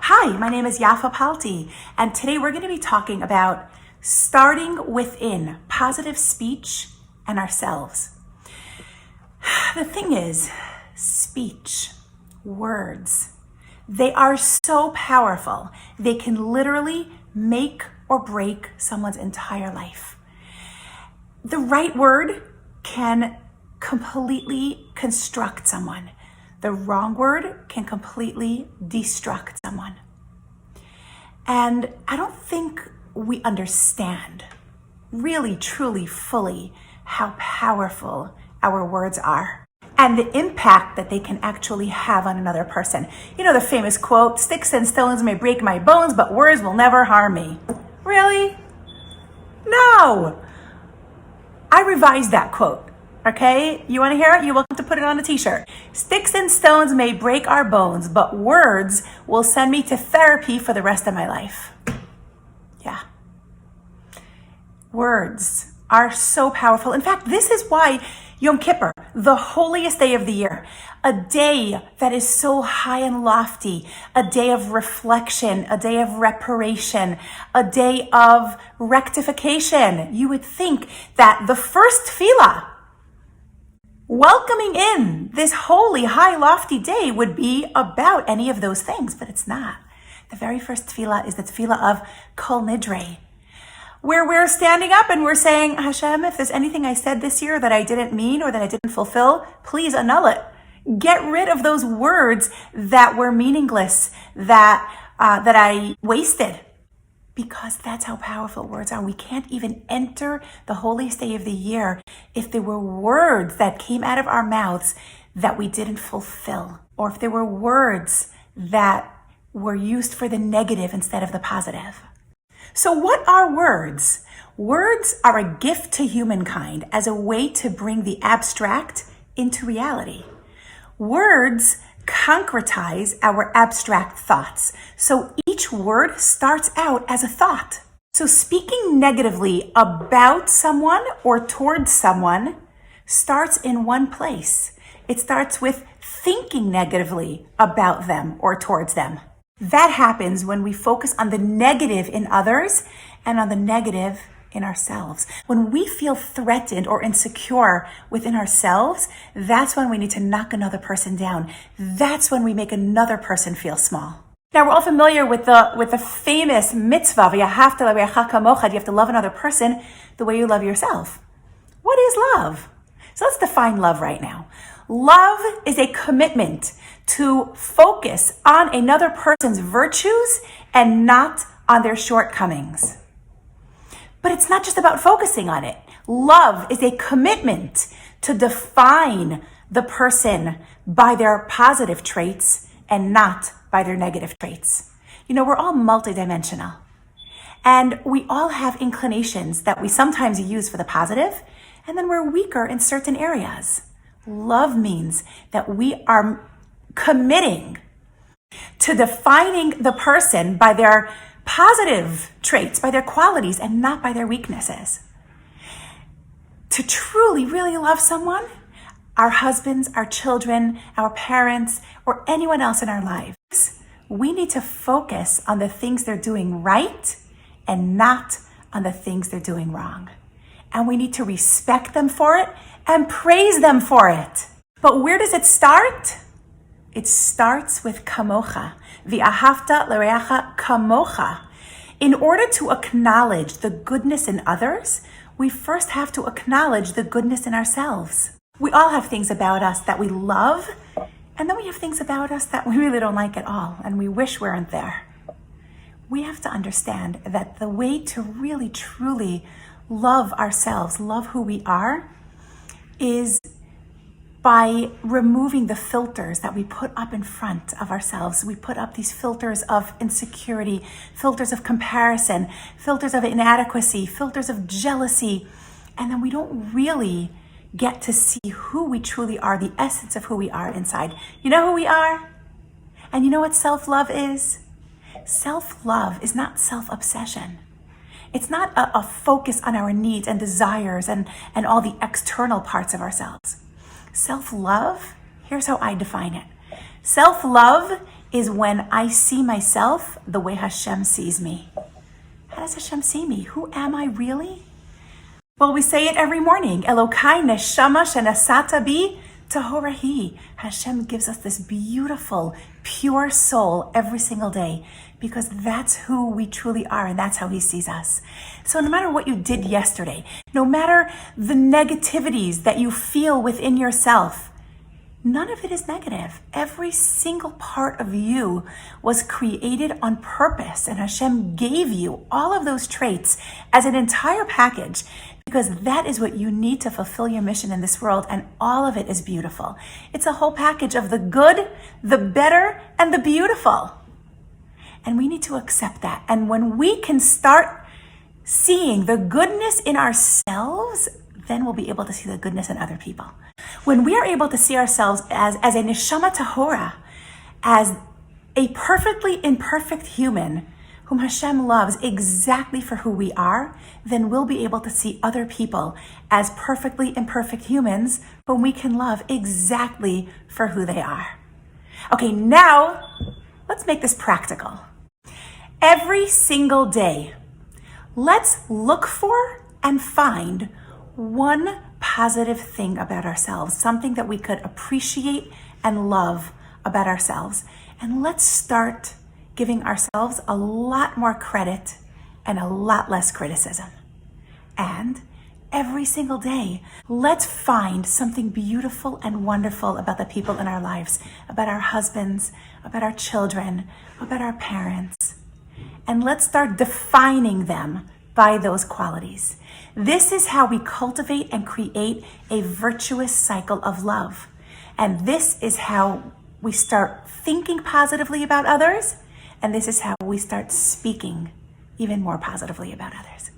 Hi, my name is Yaffa Palti, and today we're going to be talking about starting within positive speech and ourselves. The thing is, speech, words, they are so powerful. They can literally make or break someone's entire life. The right word can completely construct someone. The wrong word can completely destruct someone. And I don't think we understand really, truly, fully how powerful our words are and the impact that they can actually have on another person. You know the famous quote, "Sticks and stones may break my bones, but words will never harm me." Really? No. I revised that quote. Okay, you want to hear it? You're welcome to put it on a t-shirt. "Sticks and stones may break our bones, but words will send me to therapy for the rest of my life." Yeah. Words are so powerful. In fact, this is why Yom Kippur, the holiest day of the year, a day that is so high and lofty, a day of reflection, a day of reparation, a day of rectification. You would think that the first tefillah, welcoming in this holy, high, lofty day would be about any of those things, but it's not. The very first tefillah is the tefillah of Kol Nidre, where we're standing up and we're saying, "Hashem, if there's anything I said this year that I didn't mean or that I didn't fulfill, please annul it. Get rid of those words that were meaningless, that I wasted." Because that's how powerful words are. We can't even enter the holiest day of the year if there were words that came out of our mouths that we didn't fulfill, or if there were words that were used for the negative instead of the positive. So what are words? Words are a gift to humankind as a way to bring the abstract into reality. Words concretize our abstract thoughts. So each word starts out as a thought. So speaking negatively about someone or towards someone starts in one place. It starts with thinking negatively about them or towards them. That happens when we focus on the negative in others and on the negative in ourselves. When we feel threatened or insecure within ourselves, that's when we need to knock another person down. That's when we make another person feel small. Now, we're all familiar with the famous mitzvah, "V'yahavta l'reacha kamocha," you have to love another person the way you love yourself. What is love? So let's define love right now. Love is a commitment to focus on another person's virtues and not on their shortcomings. But it's not just about focusing on it. Love is a commitment to define the person by their positive traits and not by their negative traits. You know, we're all multidimensional. And we all have inclinations that we sometimes use for the positive, and then we're weaker in certain areas. Love means that we are committing to defining the person by their positive traits, by their qualities, and not by their weaknesses. To truly, really love someone, our husbands, our children, our parents, or anyone else in our lives, we need to focus on the things they're doing right and not on the things they're doing wrong. And we need to respect them for it and praise them for it. But where does it start? It starts with kamocha. V'ahavta l'reacha kamocha. In order to acknowledge the goodness in others, we first have to acknowledge the goodness in ourselves. We all have things about us that we love, and then we have things about us that we really don't like at all, and we wish weren't there. We have to understand that the way to really, truly love ourselves, love who we are, is by removing the filters that we put up in front of ourselves. We put up these filters of insecurity, filters of comparison, filters of inadequacy, filters of jealousy, and then we don't really get to see who we truly are, the essence of who we are inside. You know who we are? And you know what self-love is? Self-love is not self-obsession. It's not a focus on our needs and desires and all the external parts of ourselves. Self-love, here's how I define it. Self-love is when I see myself the way Hashem sees me. How does Hashem see me? Who am I really? Well, we say it every morning. Elokai neshama shenasata bi tahorahi. Hashem gives us this beautiful, pure soul every single day because that's who we truly are and that's how he sees us. So no matter what you did yesterday, no matter the negativities that you feel within yourself, none of it is negative. Every single part of you was created on purpose, and Hashem gave you all of those traits as an entire package because that is what you need to fulfill your mission in this world, and all of it is beautiful. It's a whole package of the good, the better, and the beautiful. And we need to accept that. And when we can start seeing the goodness in ourselves, then we'll be able to see the goodness in other people. When we are able to see ourselves as a neshama tahora, as a perfectly imperfect human whom Hashem loves exactly for who we are, then we'll be able to see other people as perfectly imperfect humans whom we can love exactly for who they are. Okay, now let's make this practical. Every single day, let's look for and find one positive thing about ourselves, something that we could appreciate and love about ourselves. And let's start giving ourselves a lot more credit and a lot less criticism. And every single day, let's find something beautiful and wonderful about the people in our lives, about our husbands, about our children, about our parents. And let's start defining them by those qualities. This is how we cultivate and create a virtuous cycle of love. And this is how we start thinking positively about others. And this is how we start speaking even more positively about others.